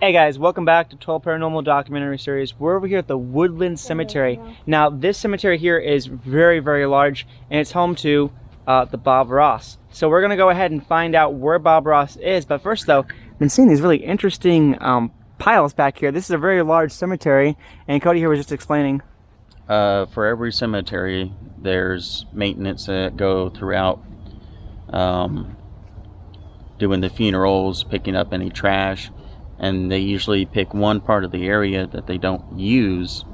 Hey guys, welcome back to 12 Paranormal Documentary Series. We're over here at the Woodland Cemetery. Now, this cemetery here is very, very large, and it's home to the Bob Ross. So we're going to go ahead and find out where Bob Ross is. But first though, I've been seeing these really interesting piles back here. This is a very large cemetery, and Cody here was just explaining. For every cemetery, there's maintenance that go throughout, doing the funerals, picking up any trash. And they usually pick one part of the area that they don't use,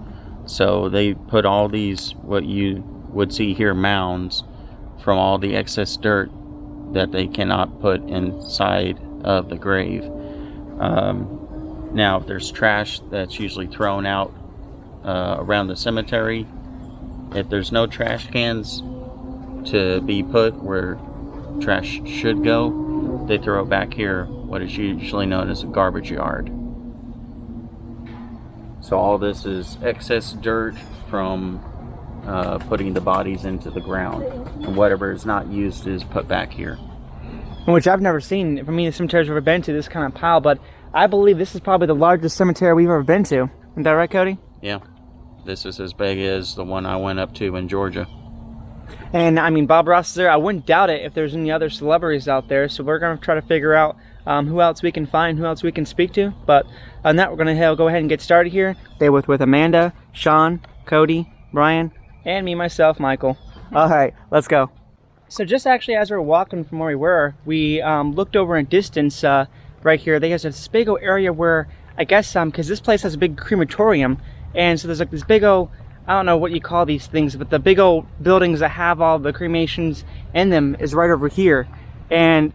so they put all these, what you would see here, mounds from all the excess dirt that they cannot put inside of the grave. Now if there's trash that's usually thrown out around the cemetery, if there's no trash cans to be put where trash should go, they throw it back here, what is usually known as a garbage yard. So all this is excess dirt from putting the bodies into the ground, and whatever is not used is put back here. Which I've never seen. For me, the cemeteries I've ever been to, this kind of pile, but I believe this is probably the largest cemetery we've ever been to. Isn't that right, Cody? Yeah. This is as big as the one I went up to in Georgia. And I mean, Bob Ross is there. I wouldn't doubt it if there's any other celebrities out there. So we're going to try to figure out who else we can find, who else we can speak to. But on that, we're going to go ahead and get started here. Today with Amanda, Sean, Cody, Brian, and me, myself, Michael. All right, let's go. So just actually as we were walking from where we were, we looked over in distance right here. There's this big old area where, I guess, because this place has a big crematorium. And so there's like this big old, I don't know what you call these things, but the big old buildings that have all the cremations in them is right over here. And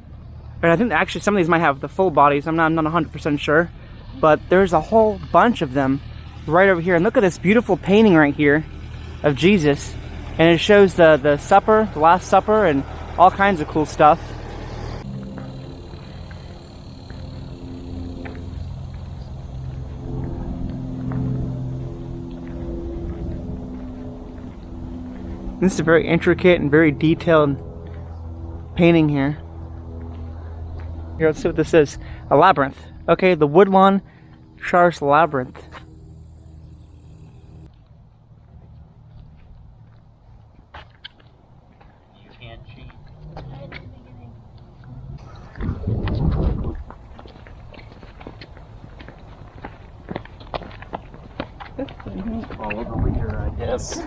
I think actually some of these might have the full bodies. I'm not 100% sure. But there's a whole bunch of them right over here. And look at this beautiful painting right here of Jesus. And it shows the supper, the Last Supper, and all kinds of cool stuff. This is a very intricate and very detailed painting here. Here, let's see what this is. A labyrinth. Okay, the WoodLawn Char's Labyrinth. You can't cheat. All over here, I guess.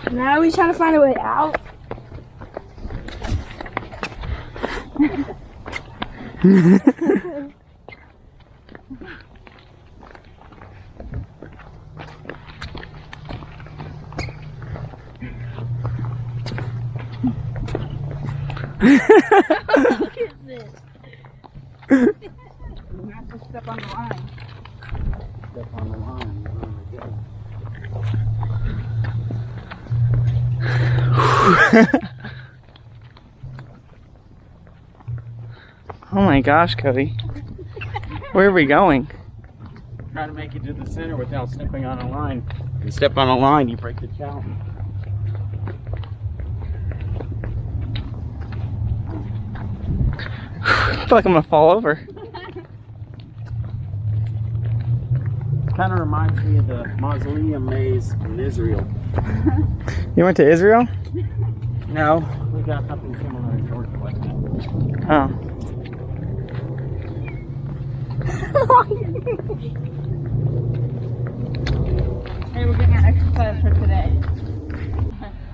Now we're trying to find a way out. Look at this. We have to step on the line. Step on the line. Oh my gosh, Cody. Where are we going? Try to make it to the center without stepping on a line. If you step on a line, you break the challenge. I feel like I'm gonna fall over. Kind of reminds me of the mausoleum maze in Israel. You went to Israel? No, we got something similar in Georgia like that. Oh. Hey, we're getting our exercise for today.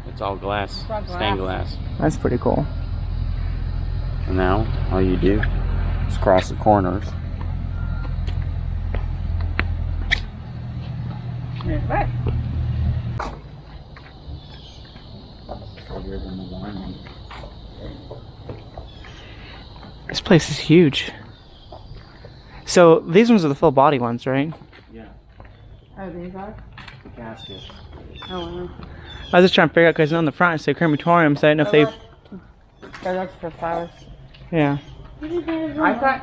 It's all glass, It's all glass. stained glass. That's pretty cool. And now, all you do is cross the corners. Right. This place is huge. So these ones are the full body ones, right? Yeah, Oh, these are? the casket. Oh, wow. I was just trying to figure out because on the front it said crematorium, so I didn't know if they. Oh, that's for flowers. Yeah. I thought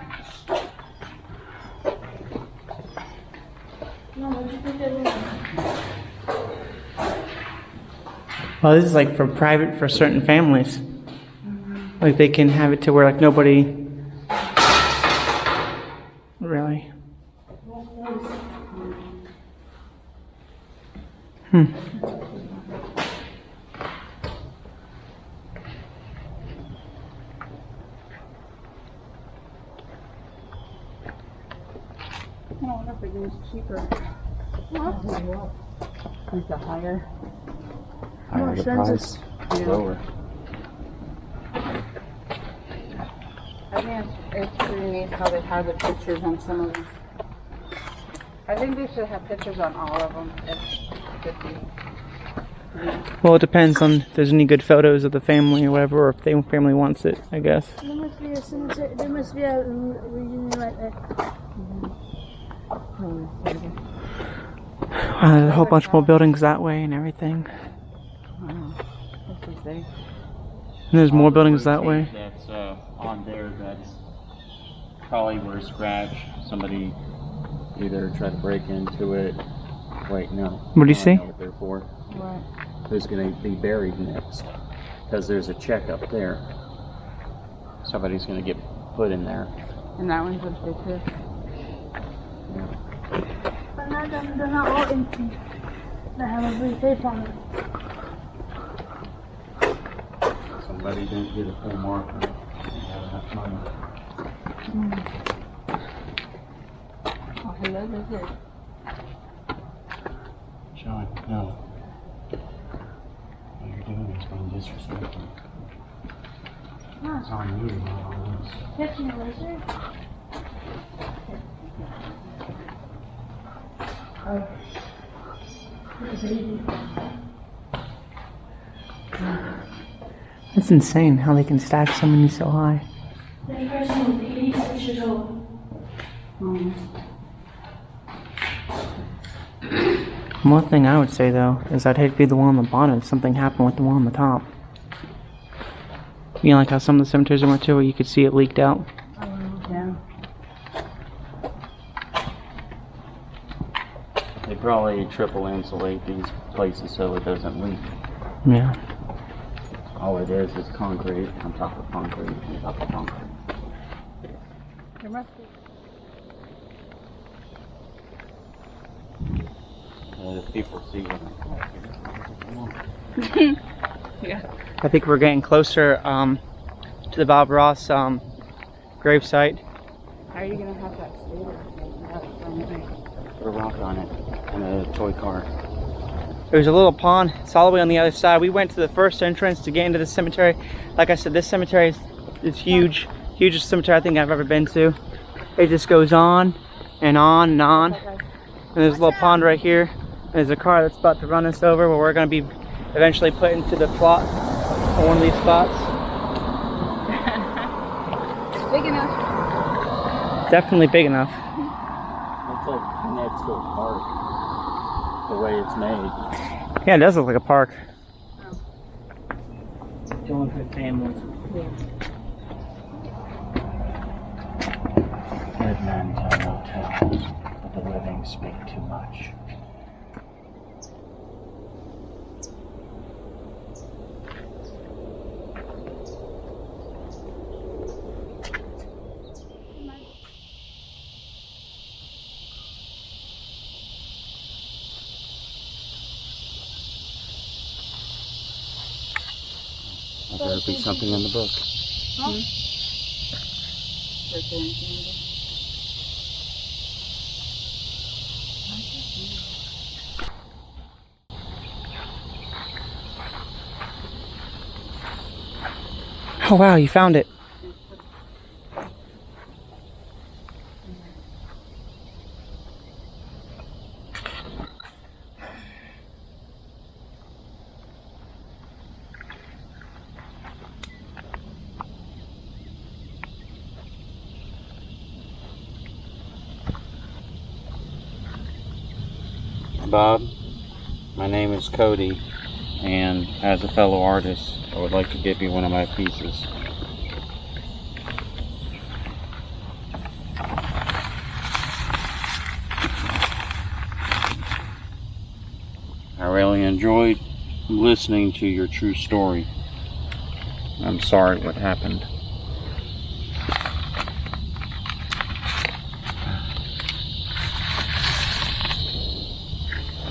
Well, this is like for private for certain families. Like they can have it to where like nobody really. I wonder if it is cheaper. Like the higher. Higher the price, lower. I think it's pretty neat how they have the pictures on some of them. I think they should have pictures on all of them. Well, it depends on if there's any good photos of the family or whatever, or if the family wants it, I guess. There must be a cemetery. There must be a reunion right there. There's a whole bunch more buildings that way and everything. What's this say? And there's more buildings that way. That's on there. That's probably where scratch. Somebody either tried to break into it. Wait, no. What do you see? I know what they're for. What? Who's going to be buried next? Because there's a check up there. Somebody's going to get put in there. And that one's up there too. Yeah. But they're not all empty. They have a blue tape on them. Somebody didn't get a full marker. They have enough money. Oh, hello, this is. Sean, no. What you're doing is being disrespectful. It's on you, not on us. Catching a lizard? Oh. It's insane how they can stack so many so high. That person was 86 years old. One thing I would say though is I'd hate to be the one on the bottom if something happened with the one on the top. You know, like how some of the cemeteries I went to where you could see it leaked out. Yeah. They probably triple insulate these places so it doesn't leak. Yeah. All it is concrete on top of concrete on top of concrete. There must be. If people see what Yeah. I think we're getting closer to the Bob Ross gravesite. How are you gonna have that stay there? put a rock on it and a toy car. There's a little pond. It's all the way on the other side. We went to the first entrance to get into the cemetery. Like I said, this cemetery is huge. Hugest cemetery I think I've ever been to. It just goes on and on and on. And there's a little pond right here. There's a car that's about to run us over where we're going to be eventually put into the plot on one of these spots. Big enough. Definitely big enough. It's like next to a park, the way it's made. Yeah, it does look like a park. Going for families. Dead men tell no tales, but the living speak too much. There'll be something in the book. Huh? Is there anything in there? Oh wow, you found it. Bob, my name is Cody, and as a fellow artist, I would like to give you one of my pieces. I really enjoyed listening to your true story. I'm sorry what happened.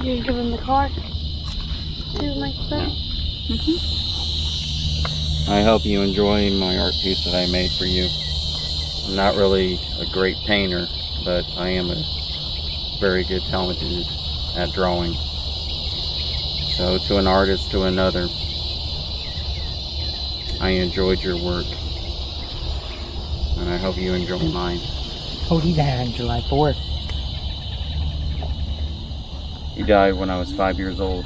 You give him the card to my friend? I hope you enjoy my art piece that I made for you. I'm not really a great painter, but I am a very good talented at drawing. So to an artist, to another, I enjoyed your work, and I hope you enjoy mine. Oh, he died on July 4th. He died when I was 5 years old.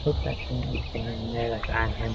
Put that thing in there like on him.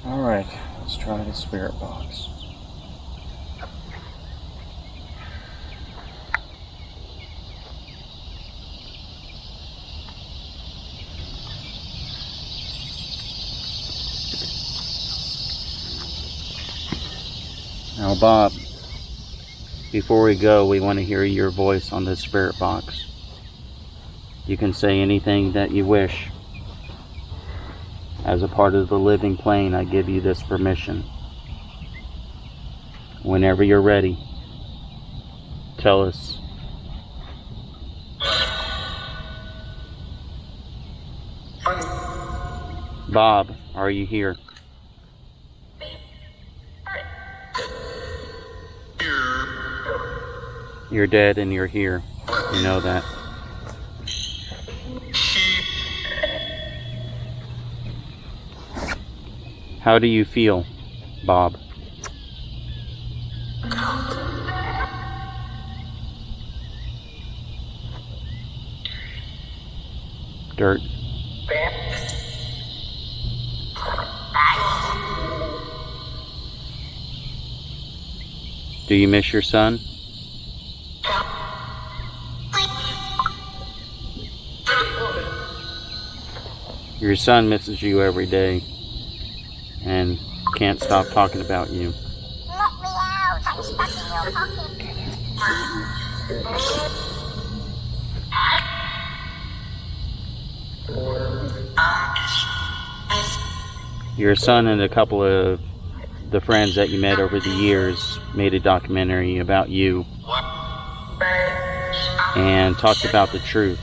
Alright, let's try the spirit box. Now, Bob, before we go, we want to hear your voice on this spirit box. You can say anything that you wish. As a part of the living plane, I give you this permission. Whenever you're ready, tell us. Bob, are you here? You're dead and you're here. You know that. How do you feel, Bob? Dirt. Do you miss your son? Your son misses you every day and can't stop talking about you. Let me out! I'm stuck in your pocket. Your son and a couple of the friends that you met over the years made a documentary about you and talked about the truth.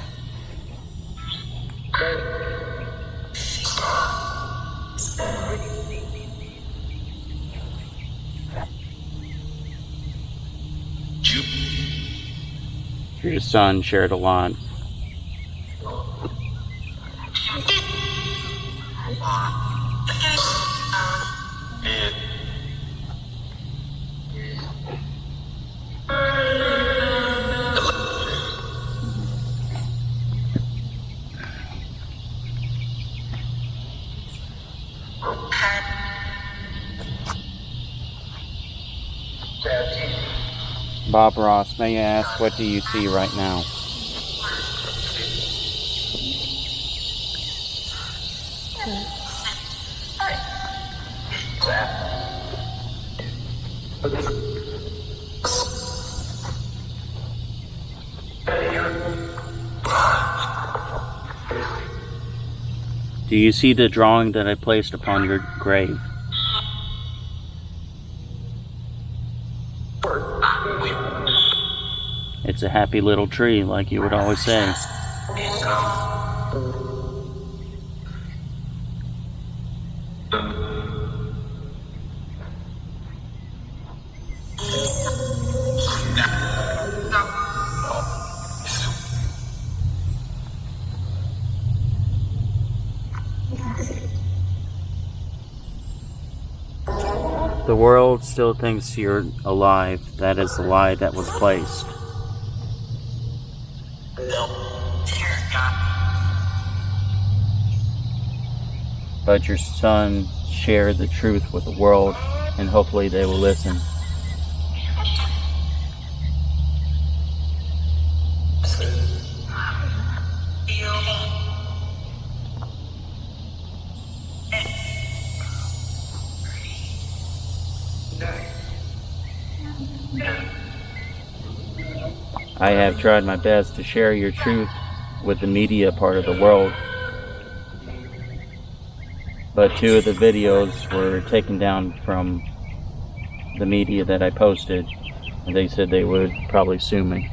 Your son shared a lot. Bob Ross, may I ask, what do you see right now? Do you see the drawing that I placed upon your grave? It's a happy little tree, like you would always say. The world still thinks you're alive. That is the lie that was placed. But your son shared the truth with the world, and hopefully they will listen. I have tried my best to share your truth with the media part of the world, but 2 of the videos were taken down from the media that I posted, and they said they would probably sue me.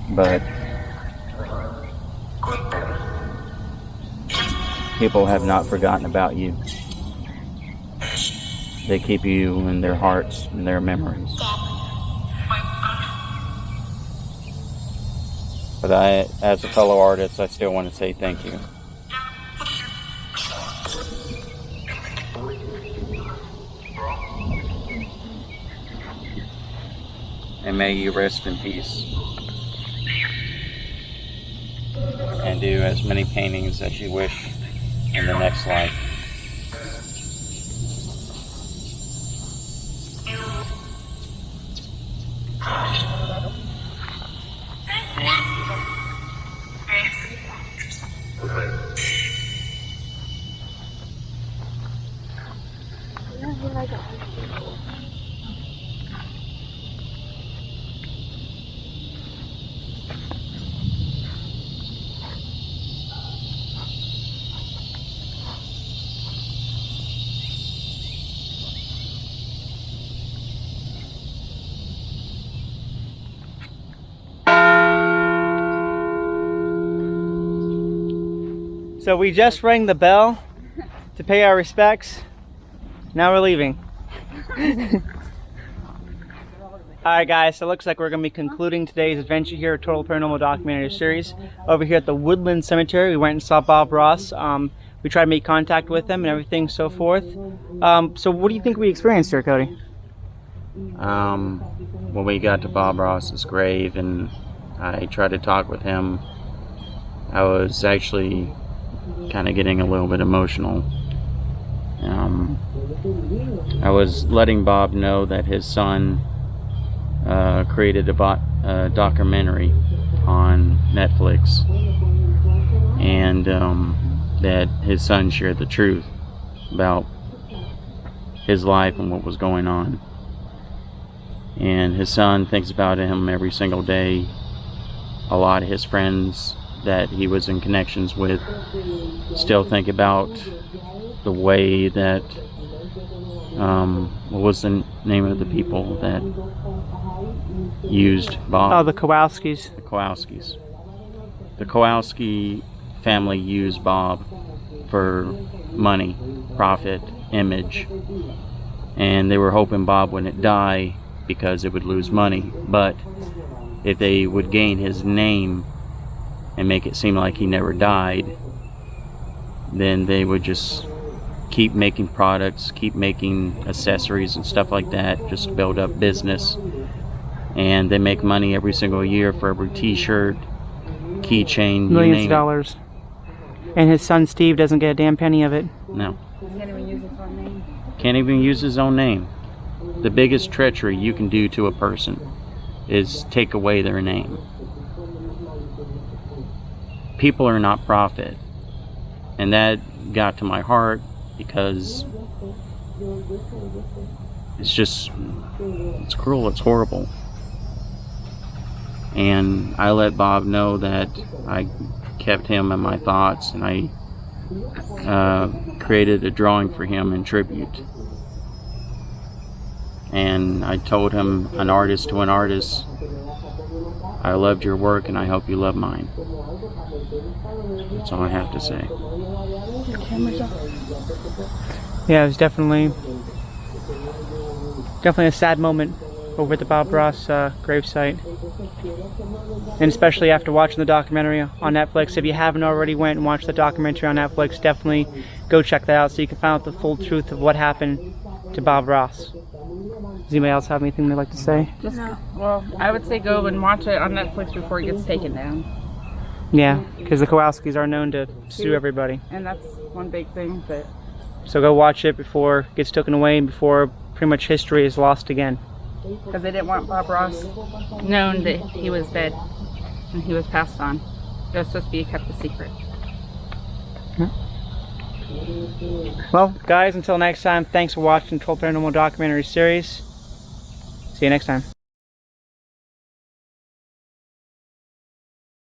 But people have not forgotten about you. They keep you in their hearts and their memories. But as a fellow artist, I still want to say thank you. And may you rest in peace. And do as many paintings as you wish in the next life. So we just rang the bell to pay our respects. Now we're leaving. Alright guys, so it looks like we're going to be concluding today's adventure here at Total Paranormal Documentary Series. Over here at the Woodland Cemetery, we went and saw Bob Ross. We tried to make contact with him and everything, so forth. So what do you think we experienced here, Cody? When we got to Bob Ross's grave and I tried to talk with him, I was actually kind of getting a little bit emotional. I was letting Bob know that his son created a documentary on Netflix, and that his son shared the truth about his life and what was going on. And his son thinks about him every single day. A lot of his friends that he was in connections with still think about the way that what was the name of the people that used Bob? Oh, the Kowalskis. The Kowalskis. The Kowalski family used Bob for money, profit, image, and they were hoping Bob wouldn't die because it would lose money, but if they would gain his name and make it seem like he never died, then they would just keep making products, keep making accessories and stuff like that, just build up business. And they make money every single year for every t-shirt, keychain, Millions of dollars. And his son Steve doesn't get a damn penny of it. No. He can't even use his own name. Can't even use his own name. The biggest treachery you can do to a person is take away their name. People are not profit. And that got to my heart because it's cruel, it's horrible. And I let Bob know that I kept him in my thoughts, and I created a drawing for him in tribute. And I told him, an artist to an artist, I loved your work and I hope you love mine. That's all I have to say. Yeah, it was definitely a sad moment over at the Bob Ross gravesite. And especially after watching the documentary on Netflix. If you haven't already went and watched the documentary on Netflix, definitely go check that out so you can find out the full truth of what happened to Bob Ross. Does anybody else have anything they'd like to say? Well, I would say go and watch it on Netflix before it gets taken down. Yeah, because the Kowalskis are known to sue everybody. And that's one big thing. But So go watch it before it gets taken away and before pretty much history is lost again. because they didn't want Bob Ross known that he was dead and he was passed on. It was supposed to be kept a secret. Well, guys, until next time, thanks for watching the 12 Paranormal Documentary Series. See you next time.